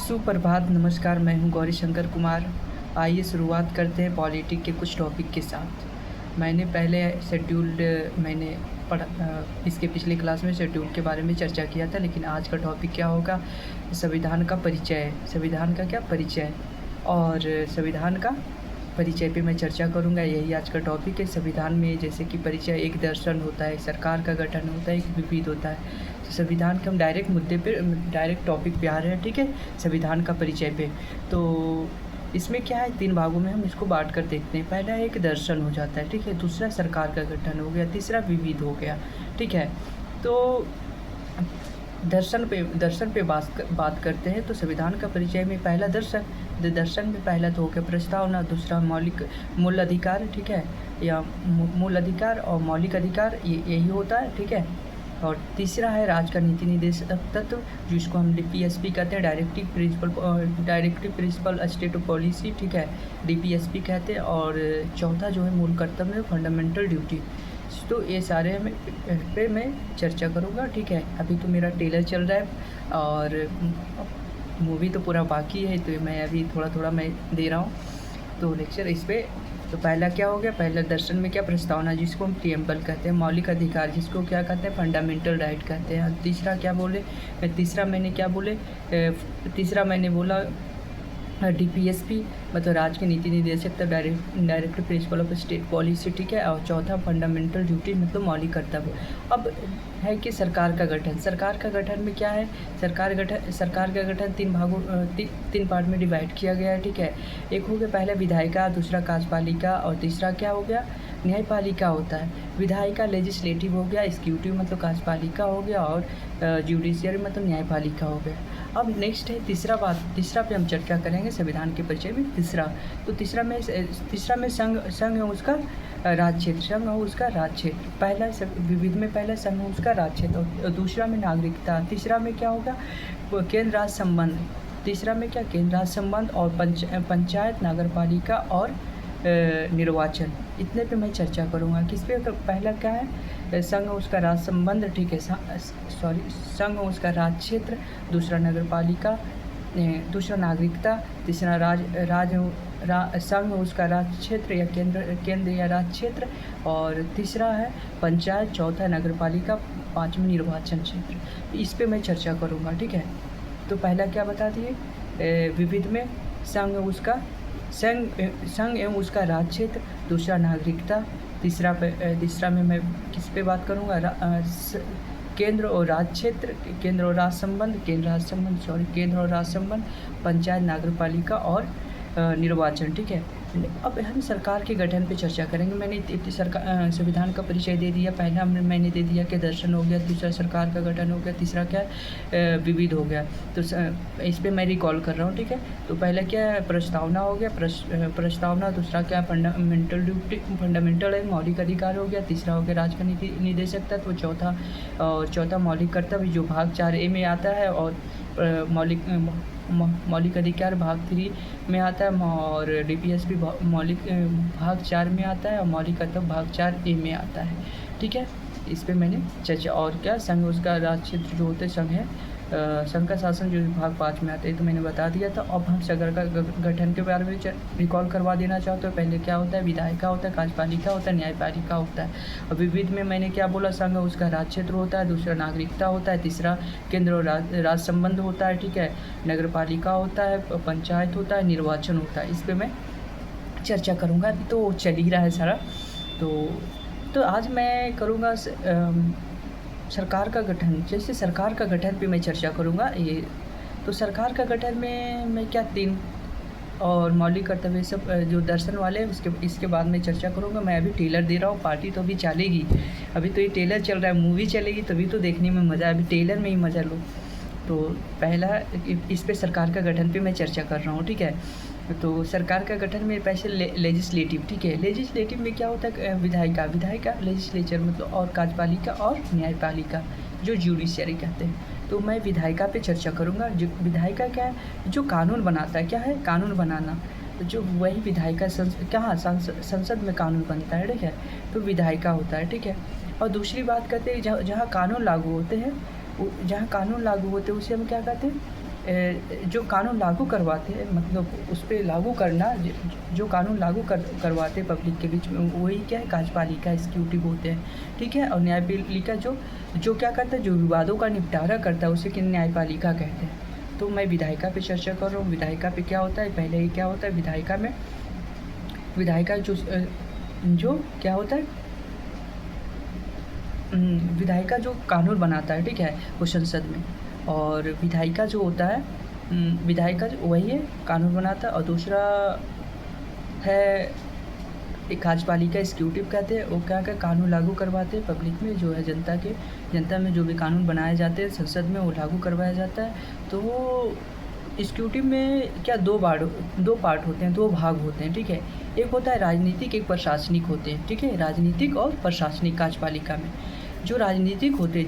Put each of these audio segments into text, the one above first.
सुप्रभात, नमस्कार। मैं हूं गौरी शंकर कुमार। आइए शुरुआत करते हैं पॉलिटिक के कुछ टॉपिक के साथ। मैंने पहले शेड्यूल्ड मैंने इसके पिछले क्लास में शेड्यूल के बारे में चर्चा किया था, लेकिन आज का टॉपिक क्या होगा? संविधान का परिचय। संविधान का क्या परिचय और संविधान का परिचय पे मैं चर्चा करूंगा। यही आज का टॉपिक है। संविधान में जैसे कि परिचय एक दर्शन होता है, सरकार का गठन होता है, एक विविध होता है। तो संविधान के हम डायरेक्ट मुद्दे पे, डायरेक्ट टॉपिक पे आ रहे हैं, ठीक है, संविधान का परिचय पे। तो इसमें क्या है, 3 भागों में हम इसको बांट कर देखते हैं। पहला एक दर्शन हो जाता है, ठीक है, दूसरा सरकार का गठन हो गया, तीसरा विविध हो गया, ठीक है। तो दर्शन पे बात करते हैं। तो संविधान का परिचय में पहला दर्शन में पहला तो हो गया प्रस्तावना, दूसरा मूल अधिकार, ठीक है, या मूल अधिकार और मौलिक अधिकार, यही होता है, ठीक है। और तीसरा है राज्य का नीति निर्देशक तत्व, जिसको हम DPSP कहते हैं, डायरेक्टिव प्रिंसिपल स्टेट पॉलिसी, ठीक है, DPSP कहते हैं। और चौथा जो है मूल कर्तव्य, फंडामेंटल ड्यूटी। तो ये सारे पे मैं चर्चा करूँगा, ठीक है। अभी तो मेरा टेलर चल रहा है और मूवी तो पूरा बाकी है, तो मैं अभी थोड़ा मैं दे रहा हूँ तो लेक्चर इस पर। तो पहला क्या हो गया? पहला दर्शन में क्या, प्रस्तावना, जिसको हम प्रीएम्बल कहते हैं, मौलिक अधिकार, जिसको क्या कहते हैं, फंडामेंटल राइट कहते हैं। तीसरा क्या बोले? तीसरा मैंने बोला DPSP, मतलब राज्य के नीति निर्देशक तब directive principle of state policy, ठीक है। और चौथा फंडामेंटल ड्यूटी, मतलब मौलिक कर्तव्य। अब है कि सरकार का गठन में क्या है? सरकार का गठन 3 पार्ट में डिवाइड किया गया है, ठीक है। एक हो गया पहला विधायिका, दूसरा कार्यपालिका और तीसरा क्या हो गया? न्यायपालिका होता है। विधायिका लेजिस्लेटिव हो गया, एग्जीक्यूटिव मतलब कार्यपालिका हो गया, और जुडिशियरी मतलब न्यायपालिका हो गया। अब नेक्स्ट है तीसरा पे हम चर्चा करेंगे संविधान के परिचय में। तीसरा में संघ है उसका राज्य क्षेत्र, पहला विविध में पहला संघ है उसका राज्य क्षेत्र, और दूसरा में नागरिकता। तीसरा में क्या होगा? केंद्र राज्य संबंध। तीसरा में क्या? केंद्र राज्य संबंध और पंचायत, नगरपालिका और निर्वाचन। इतने पे मैं चर्चा करूँगा। किस पे? तो पहला क्या है? संघ उसका राज्य संबंध, ठीक है, संघ उसका राज्य क्षेत्र, दूसरा नगरपालिका, दूसरा नागरिकता, तीसरा संघ उसका राज्य क्षेत्र या केंद्र या राज्य क्षेत्र, और तीसरा है पंचायत, चौथा नगरपालिका, पाँचवीं निर्वाचन क्षेत्र। इस पे मैं चर्चा करूँगा, ठीक है। तो पहला क्या बता दिए? विविध में संघ एवं उसका राज्य क्षेत्र, दूसरा नागरिकता, तीसरा में मैं किस पे बात करूँगा? केंद्र और राज्य क्षेत्र, केंद्र और राज्य संबंध, पंचायत, नगरपालिका और निर्वाचन, ठीक है। अब हम सरकार के गठन पे चर्चा करेंगे। मैंने संविधान का परिचय दे दिया। पहला मैंने दे दिया कि दर्शन हो गया, दूसरा सरकार का गठन हो गया, तीसरा क्या विविध हो गया। तो इस पे मैं रिकॉल कर रहा हूँ, ठीक है। तो पहला क्या है? प्रस्तावना हो गया, प्रस्तावना। दूसरा क्या? फंडामेंटल है, मौलिक अधिकार हो गया। तीसरा हो गया राज्य का नीति निर्देशक तत्व। चौथा मौलिक कर्तव्य, जो भाग 4A में आता है, और मौलिक अधिकार भाग 3 में आता है, और DPSP मौलिक भाग 4 में आता है, और मौलिक कर्तव्य भाग 4A में आता है, ठीक है। इस पे मैंने चर्चा। और क्या? संघ उसका राज्य क्षेत्र जो होते संघ है, संघ का शासन जो भाग 5 में आता है, तो मैंने बता दिया था। अब हम सरकार का गठन के बारे में रिकॉल करवा देना चाहते हो। पहले क्या होता है? विधायिका होता है, कार्यपालिका होता है, न्यायपालिका होता है। अब विविध में मैंने क्या बोला? संघ उसका राज्य क्षेत्र होता है, दूसरा नागरिकता होता है, तीसरा केंद्र और राज्य संबंध होता है, ठीक है, नगरपालिका होता है, पंचायत होता है, निर्वाचन होता है। इस पर मैं चर्चा करूँगा। अभी तो चल ही रहा है सारा। तो आज मैं करूँगा सरकार का गठन। जैसे सरकार का गठन पे मैं चर्चा करूँगा। ये तो सरकार का गठन में मैं क्या 3 और मौलिक कर्तव्य सब जो दर्शन वाले हैं इसके बाद में चर्चा करूँगा। मैं अभी टेलर दे रहा हूँ, पार्टी तो अभी चलेगी। अभी तो ये टेलर चल रहा है, मूवी चलेगी तभी तो देखने में मज़ा। अभी टेलर में ही मज़ा लो। तो पहला इस पे सरकार का गठन पे मैं चर्चा कर रहा हूँ, ठीक है। तो सरकार का गठन में पैसे लेजिस्लेटिव, ठीक है। लेजिस्लेटिव में क्या होता है? विधायिका लेजिस्लेचर मतलब, और कार्यपालिका और न्यायपालिका जो जुडिशियरी कहते हैं। तो मैं विधायिका पे चर्चा करूँगा। जो विधायिका क्या है? जो कानून बनाता है। क्या है? कानून बनाना। तो जो वही विधायिका संसद में कानून बनता है, ठीक है, तो विधायिका होता है, ठीक है। और दूसरी बात कहते हैं जहाँ कानून लागू होते हैं, उसे हम क्या कहते हैं? जो कानून लागू करवाते हैं, मतलब उस पे लागू करना, जो कानून लागू करवाते हैं पब्लिक के बीच में, वही क्या है, कार्यपालिका एग्जीक्यूटिव होते हैं, ठीक है। और न्यायपालिका जो जो क्या करता है, जो विवादों का निपटारा करता है, उसे कि न्यायपालिका कहते हैं। तो मैं विधायिका पे चर्चा कर रहा हूँ। विधायिका पे क्या होता है, पहले ही क्या होता है, विधायिका में विधायिका जो क्या होता है, विधायिका जो कानून बनाता है, ठीक है, वो संसद में। और विधायिका जो होता है, विधायिका वही है, कानून बनाता है। और दूसरा है एक कार्यपालिका एग्जीक्यूटिव कहते हैं, वो क्या कानून लागू करवाते हैं पब्लिक में, जो है जनता में जो भी कानून बनाए जाते हैं संसद में, वो लागू करवाया जाता है। तो एग्जीक्यूटिव में क्या दो पार्ट होते हैं, दो भाग होते हैं, ठीक है। एक होता है राजनीतिक, एक प्रशासनिक होते हैं, ठीक है। राजनीतिक और प्रशासनिक कार्यपालिका में जो राजनीतिक होते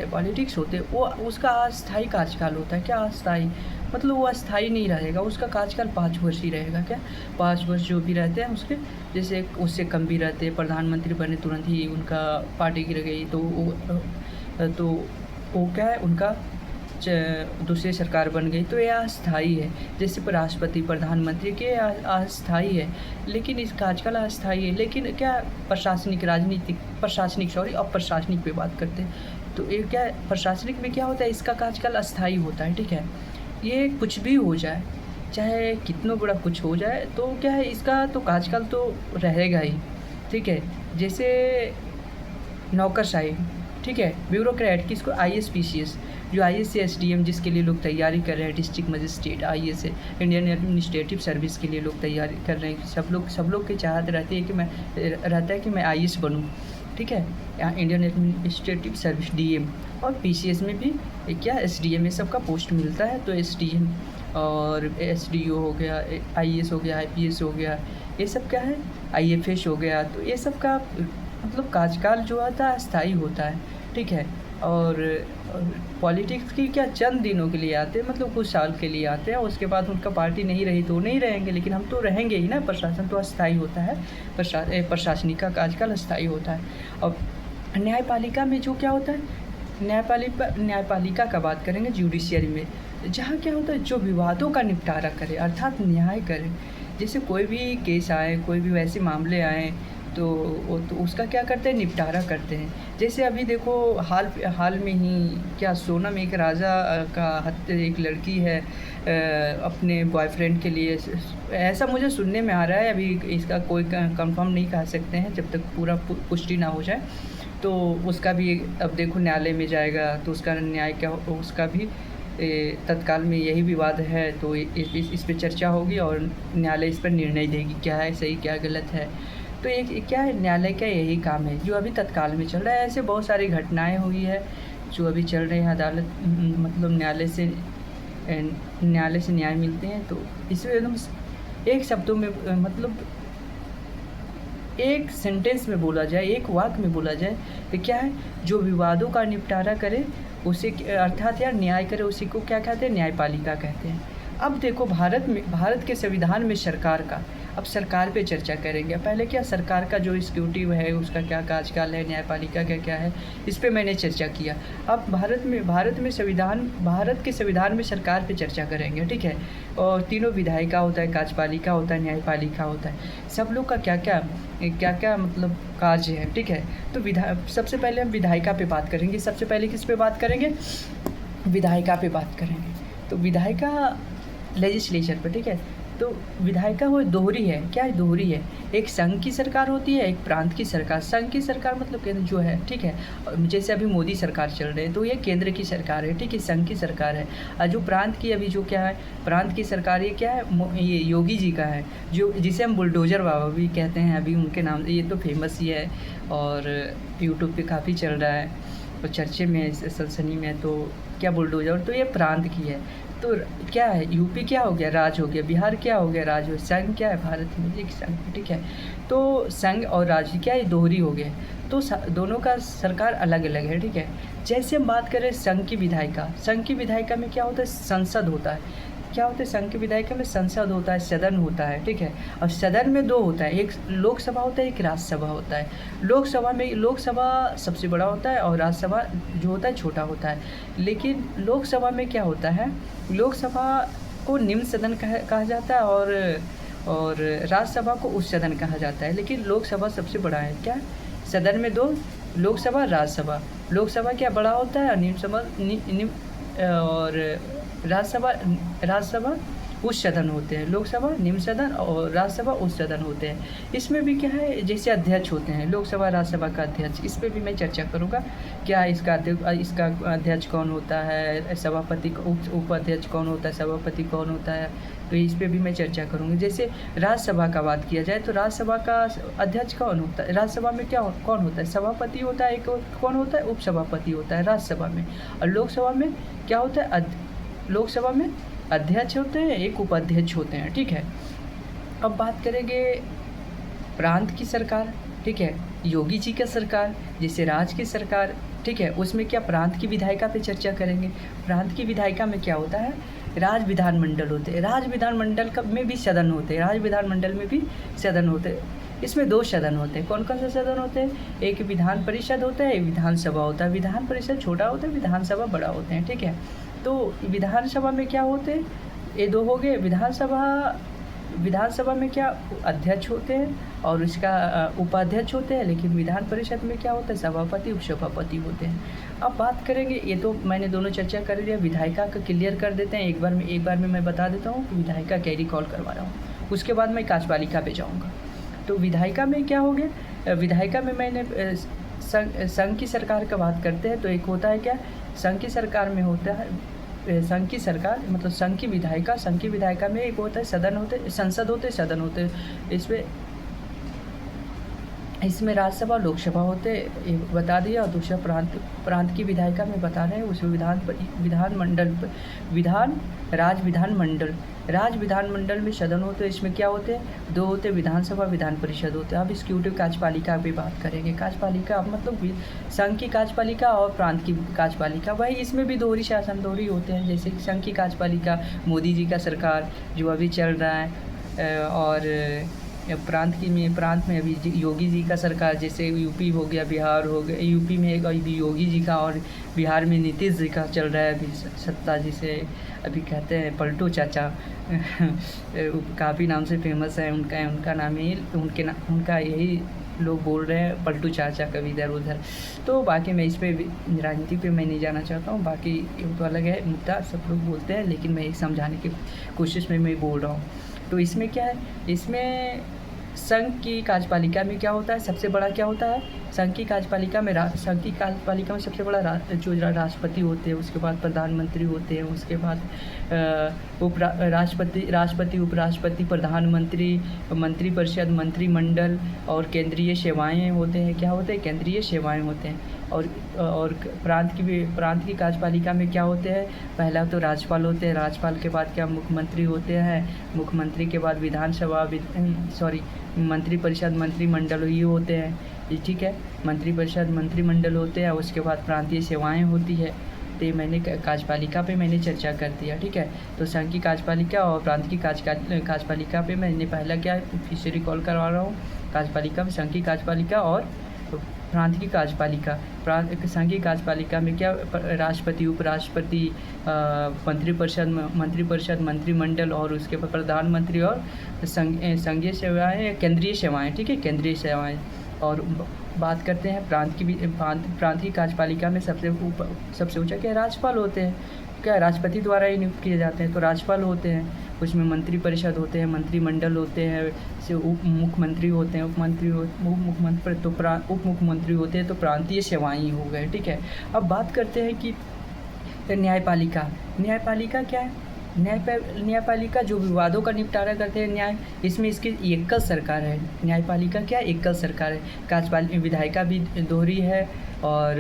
हैं पॉलिटिक्स होते हैं, वो उसका अस्थायी कार्यकाल होता है। क्या अस्थायी मतलब, वो अस्थायी नहीं रहेगा, उसका कार्यकाल 5 वर्ष ही रहेगा। क्या 5 वर्ष जो भी रहते हैं उसके, जैसे उससे कम भी रहते हैं। प्रधानमंत्री बने तुरंत ही उनका पार्टी गिर गई तो वो क्या है, उनका दूसरी सरकार बन गई, तो यह अस्थायी है। जैसे राष्ट्रपति प्रधानमंत्री के अस्थायी है, लेकिन इस कार्यकाल अस्थायी है। लेकिन क्या प्रशासनिक अप्रशासनिक पे बात करते हैं। तो ये क्या है, प्रशासनिक में क्या होता है, इसका कार्यकाल अस्थायी होता है, ठीक है। ये कुछ भी हो जाए, चाहे कितना बड़ा कुछ हो जाए, तो क्या है, इसका तो कार्यकाल तो रहेगा ही, ठीक है। जैसे नौकरशाही, ठीक है, ब्यूरोक्रेट किसको, IAS PCS, जो IAS से SDM जिसके लिए लोग तैयारी कर रहे हैं, डिस्ट्रिक्ट मजिस्ट्रेट IAS है, इंडियन एडमिनिस्ट्रेटिव सर्विस के लिए लोग तैयारी कर रहे हैं। सब लोग की चाहत रहती है कि मैं IAS बनूँ, ठीक है, इंडियन एडमिनिस्ट्रेटिव सर्विस DM। और PCS में भी क्या SDM ये सब का पोस्ट मिलता है। तो SDM और SDO हो गया, IAS हो गया, IPS हो गया, ये सब क्या है, IFS हो गया। तो ये सब का मतलब कार्यकाल जो आता है अस्थायी होता है, ठीक है। और पॉलिटिक्स की क्या चंद दिनों के लिए आते हैं, मतलब कुछ साल के लिए आते हैं, उसके बाद उनका पार्टी नहीं रही तो नहीं रहेंगे, लेकिन हम तो रहेंगे ही ना। प्रशासन तो अस्थायी होता है, प्रशासनिक का कार्यकाल अस्थायी होता है। और न्यायपालिका में जो क्या होता है, न्यायपालिका का बात करेंगे जुडिशियरी में, जहाँ क्या होता है, जो विवादों का निपटारा करे, अर्थात न्याय करे। जैसे कोई भी केस आए, कोई भी वैसे मामले आए, तो उसका क्या करते हैं, निपटारा करते हैं। जैसे अभी देखो हाल में ही क्या, सोनम एक राजा का हत्या, एक लड़की है अपने बॉयफ्रेंड के लिए, ऐसा मुझे सुनने में आ रहा है। अभी इसका कोई कंफर्म नहीं कह सकते हैं जब तक पूरा पुष्टि ना हो जाए। तो उसका भी अब देखो न्यायालय में जाएगा, तो उसका न्याय क्या, उसका भी तत्काल में यही विवाद है, तो इस पर चर्चा होगी और न्यायालय इस पर निर्णय देगी, क्या है सही क्या गलत है। तो एक क्या है, न्यायालय का यही काम है जो अभी तत्काल में चल रहा है। ऐसे बहुत सारी घटनाएं हुई है जो अभी चल रहे हैं। अदालत मतलब न्यायालय से न्याय मिलते हैं। तो इसमें एकदम एक शब्दों में मतलब एक सेंटेंस में बोला जाए, एक वाक्य में बोला जाए, तो क्या है, जो विवादों का निपटारा करे उसे, अर्थात यार न्याय करे, उसी को क्या कहते हैं, न्यायपालिका कहते हैं। अब देखो भारत के संविधान में सरकार का, अब सरकार पे चर्चा करेंगे। पहले क्या, सरकार का जो एग्जीक्यूटिव है उसका क्या कार्यकाल है, न्यायपालिका का क्या है, इस पे मैंने चर्चा किया। अब भारत के संविधान में सरकार पे चर्चा करेंगे, ठीक है। और तीनों विधायिका होता है, कार्यपालिका होता है, न्यायपालिका होता है। सब लोग का क्या क्या मतलब कार्य है, ठीक है। तो सबसे पहले हम विधायिका पे बात करेंगे। सबसे पहले किस पे बात करेंगे, विधायिका पे बात करेंगे। तो विधायिका लेजिस्लेचर पर, ठीक है। तो विधायिका वो दोहरी है, क्या है, दोहरी है। एक संघ की सरकार होती है, एक प्रांत की सरकार। संघ की सरकार मतलब केंद्र जो है, ठीक है, जैसे अभी मोदी सरकार चल रही है तो ये केंद्र की सरकार है, ठीक है, संघ की सरकार है। और जो प्रांत की अभी जो क्या है, प्रांत की सरकार, ये क्या है, ये योगी जी का है, जो जिसे हम बुलडोजर बाबा भी कहते हैं अभी उनके नाम से, ये तो फेमस ही है और यूट्यूब पर काफ़ी चल रहा है और चर्चे में, सनसनी में। तो क्या बुलडोजर, तो ये प्रांत की है। तो क्या है, यूपी क्या हो गया, राज हो गया, बिहार क्या हो गया, राज हो गया, संघ क्या है, भारत में एक संघ, ठीक है। तो संघ और राज्य क्या है, दोहरी हो गए। तो दोनों का सरकार अलग अलग है, ठीक है। जैसे हम बात करें संघ की विधायिका में क्या होता है, संसद होता है। क्या होता है, संघ की विधायिका में संसद होता है, सदन होता है, ठीक है। और सदन में 2 होता है, एक लोकसभा होता है, एक राज्यसभा होता है। लोकसभा सबसे बड़ा होता है और राज्यसभा जो होता है छोटा होता है। लेकिन लोकसभा में क्या होता है, लोकसभा को निम्न सदन कहा जाता है और राज्यसभा को उच्च सदन कहा जाता है। लेकिन लोकसभा सबसे बड़ा है, क्या सदन में 2, लोकसभा राज्यसभा। लोकसभा क्या बड़ा होता है और राज्यसभा उच्च सदन होते हैं। लोकसभा निम्न सदन और राज्यसभा उच्च सदन होते हैं। इसमें भी क्या है, जैसे अध्यक्ष होते हैं, लोकसभा राज्यसभा का अध्यक्ष, इस पे भी मैं चर्चा करूँगा। क्या इसका अध्यक्ष कौन होता है, सभापति उपाध्यक्ष कौन होता है, सभापति कौन होता है, तो इस पे भी मैं चर्चा करूँगी। जैसे राज्यसभा का बात किया जाए तो राज्यसभा का अध्यक्ष कौन होता है, राज्यसभा में कौन होता है, सभापति होता है, एक कौन होता है, उपसभापति होता है राज्यसभा में। और लोकसभा में क्या होता है, लोकसभा में अध्यक्ष होते हैं, एक उपाध्यक्ष होते हैं, ठीक है। अब बात करेंगे प्रांत की सरकार, ठीक है, योगी जी का सरकार, जैसे राज्य की सरकार, ठीक है, उसमें क्या प्रांत की विधायिका पे चर्चा करेंगे। प्रांत की विधायिका में क्या होता है, राज्य विधानमंडल होते हैं, राज्य विधानमंडल में भी सदन होते हैं, राज्य विधानमंडल में भी सदन होते हैं। इसमें 2 सदन होते हैं, कौन कौन से सदन होते हैं, एक विधान परिषद होता है, एक विधानसभा होता है। विधान परिषद छोटा होता है, विधानसभा बड़ा होते हैं, ठीक है। तो विधानसभा में क्या होते हैं, ये 2 हो गए। विधानसभा में क्या अध्यक्ष होते हैं और उसका उपाध्यक्ष होते हैं। लेकिन विधान परिषद में क्या होता है, सभापति उपसभापति होते हैं। अब बात करेंगे, ये तो मैंने दोनों चर्चा कर लिया, विधायिका का क्लियर कर देते हैं एक बार में मैं बता देता हूँ कि विधायिका क्या रिकॉल करवा रहा हूँ। उसके बाद मैं कार्यपालिका पे जाऊँगा। तो विधायिका में क्या हो गया, विधायिका में मैंने संघ की सरकार का बात करते हैं तो एक होता है क्या, संघ की सरकार में होता है, संघ की सरकार मतलब संघ की विधायिका में एक होता है सदन होते, संसद होते, सदन होते। इसमें राज्यसभा लोकसभा होते, एक बता दिया। और दूसरा प्रांत की विधायिका में बता रहे हैं, उसमें राज्य विधानमंडल में सदन होते हैं। इसमें क्या होते हैं, 2 होते, विधानसभा विधान परिषद होते हैं। अब एक्जीक्यूटिव कार्यपालिका पे बात करेंगे। कार्यपालिका मतलब संघ की कार्यपालिका और प्रांत की कार्यपालिका, वही इसमें भी दोहरी शासन दोहरी होते हैं। जैसे संघ की कार्यपालिका मोदी जी का सरकार जो अभी चल रहा है, और प्रांत में अभी योगी जी का सरकार, जैसे यूपी हो गया, बिहार हो गया। यूपी में एक अभी योगी जी का और बिहार में नीतीश जी का चल रहा है अभी सत्ता, जिसे अभी कहते हैं पलटू चाचा काफ़ी नाम से फेमस है उनका नाम ही उनका यही लोग बोल रहे हैं, पलटू चाचा कभी इधर उधर। तो बाकी मैं इस पे राजनीति पे मैं नहीं जाना चाहता हूँ, बाकी ये तो अलग है मुद्दा, सब लोग बोलते हैं, लेकिन मैं एक समझाने की कोशिश में मैं बोल रहा हूँ। तो इसमें क्या है, इसमें संघ की कार्यपालिका में क्या होता है, सबसे बड़ा क्या होता है, संघ की कार्यपालिका में सबसे बड़ा जो राष्ट्रपति होते हैं, उसके बाद प्रधानमंत्री होते हैं, उसके बाद राष्ट्रपति उपराष्ट्रपति, प्रधानमंत्री, मंत्रिपरिषद, मंत्रिमंडल और केंद्रीय सेवाएं होते हैं। क्या होते हैं, केंद्रीय सेवाएं होते हैं। और प्रांत की कार्यपालिका में क्या होते हैं, पहला तो राज्यपाल होते हैं, राज्यपाल के बाद क्या मुख्यमंत्री होते हैं, मुख्यमंत्री के बाद मंत्रिपरिषद, मंत्रिमंडल ये होते हैं, ठीक है। मंत्रिपरिषद, मंत्रिमंडल होते हैं, उसके बाद प्रांतीय सेवाएं होती है। तो मैंने कार्यपालिका पे मैंने चर्चा कर दिया, ठीक है। तो संघ की कार्यपालिका और प्रांत की कार्यपालिका पे मैंने पहला क्या फिर से रिकॉल करवा रहा हूँ, कार्यपालिका में संघ की कार्यपालिका और प्रांत की कार्यपालिका। संघ की कार्यपालिका में क्या, राष्ट्रपति, उपराष्ट्रपति, मंत्रिपरिषद, मंत्रिमंडल और उसके बाद प्रधानमंत्री और संघीय सेवाएं, केंद्रीय सेवाएं, ठीक है, केंद्रीय सेवाएं। और बात करते हैं प्रांत की कार्यपालिका में सबसे ऊंचा क्या, राज्यपाल होते हैं। क्या राष्ट्रपति द्वारा ही नियुक्त किए जाते हैं, तो राज्यपाल होते हैं। उसमें मंत्रिपरिषद होते हैं, मंत्रिमंडल होते हैं, से उप मुख्यमंत्री होते हैं, उप मुख्यमंत्री होते हैं। तो प्रांतीय सेवाएं हो गए, ठीक है। अब बात करते हैं कि न्यायपालिका क्या है, न्यायपालिका जो विवादों का निपटारा करते हैं न्याय, इसमें इसकी एकल सरकार है। न्यायपालिका क्या, एकल सरकार है। विधायिका भी दोहरी है और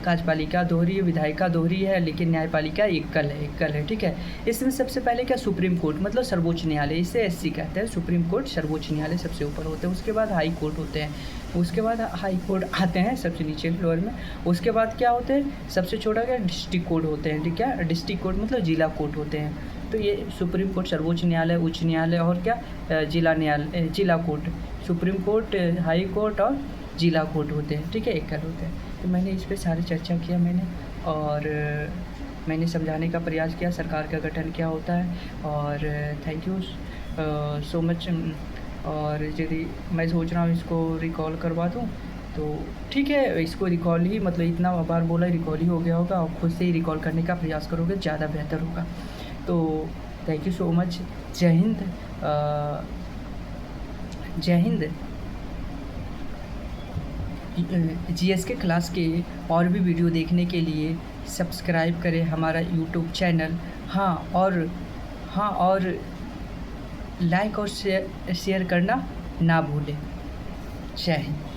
कार्यपालिका दोहरी है, विधायिका दोहरी है, लेकिन न्यायपालिका एकल है, ठीक है। इसमें सबसे पहले क्या, सुप्रीम कोर्ट मतलब सर्वोच्च न्यायालय, इसे एससी कहते हैं। सुप्रीम कोर्ट, सर्वोच्च न्यायालय सबसे ऊपर होते हैं, उसके बाद हाई कोर्ट होते हैं, उसके बाद हाई कोर्ट आते हैं सबसे नीचे फ्लोर में। उसके बाद क्या होते हैं, सबसे छोटा क्या, डिस्ट्रिक्ट कोर्ट होते हैं, ठीक है। डिस्ट्रिक्ट कोर्ट मतलब जिला कोर्ट होते हैं, तो ये सुप्रीम कोर्ट, सर्वोच्च न्यायालय, उच्च न्यायालय और क्या जिला न्यायालय, जिला court, supreme court, high court और जिला कोर्ट होते हैं, ठीक है, एकल होते हैं। तो मैंने इस पर सारी चर्चा किया मैंने, और मैंने समझाने का प्रयास किया सरकार का गठन क्या होता है। और थैंक यू सो मच। और यदि मैं सोच रहा हूँ इसको रिकॉल करवा दूँ तो ठीक है, इसको रिकॉल ही, मतलब इतना बार बोला रिकॉल ही हो गया होगा, और खुद से ही रिकॉल करने का प्रयास करोगे ज़्यादा बेहतर होगा। तो थैंक यू सो मच। जय हिंद। जय हिंद। जीएस के क्लास के और भी वीडियो देखने के लिए सब्सक्राइब करें हमारा यूट्यूब चैनल। हाँ, और लाइक और शेयर करना ना भूलें। जय हिंद।